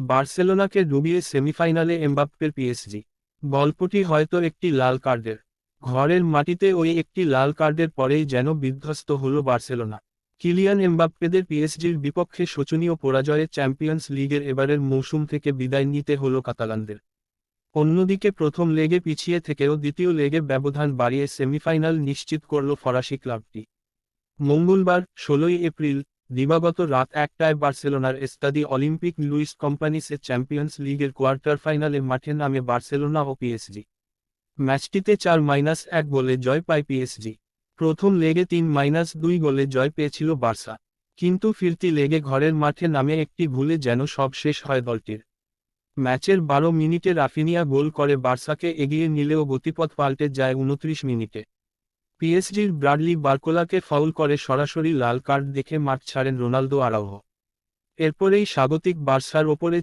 বার্সেলোনাকে ডুবিয়ে সেমিফাইনালে এমবাপ্পের পিএসজি। গল্পটি হয়তো একটি লাল কার্ডের। ঘরের মাটিতে ওই একটি লাল কার্ডের পরেই যেন বিধ্বস্ত হল বার্সেলোনা। কিলিয়ান এমবাপ্পেদের পিএসজির বিপক্ষে শোচনীয় পরাজয়ে চ্যাম্পিয়ন্স লিগের এবারের মৌসুম থেকে বিদায় নিতে হল কাতালানদের। অন্যদিকে প্রথম লেগে পিছিয়ে থেকেও দ্বিতীয় লেগে ব্যবধান বাড়িয়ে সেমিফাইনাল নিশ্চিত করল ফরাসি ক্লাবটি। মঙ্গলবার ১৬ই এপ্রিল দিবাগত রাত ১টায় বার্সেলোনার এস্তাদি অলিম্পিক লুইস কম্পানিসে চ্যাম্পিয়ন্স লিগের কোয়ার্টার ফাইনালে মাঠে নামে বার্সেলোনা ও পিএসজি। ম্যাচটিতে ৪-১ গোলে জয় পায় পিএসজি। প্রথম লেগে ৩-২ গোলে জয় পেয়েছিল বার্সা, কিন্তু ফিরতি লেগে ঘরের মাঠে নামে একটি ভুলে যেন সব শেষ হয় দলটির। ম্যাচের ১২ মিনিটে রাফিনিয়া গোল করে বার্সাকে এগিয়ে নিলেও গতিপথ পাল্টে যায় ২৯ মিনিটে। পিএসজির ব্রাডলি বার্কোলাকে ফাউল করে সরাসরি লাল কার্ড দেখে মাঠ ছাড়েন রোনালদো আরাউহো। এরপরেই স্বাগতিক বার্সার ওপরে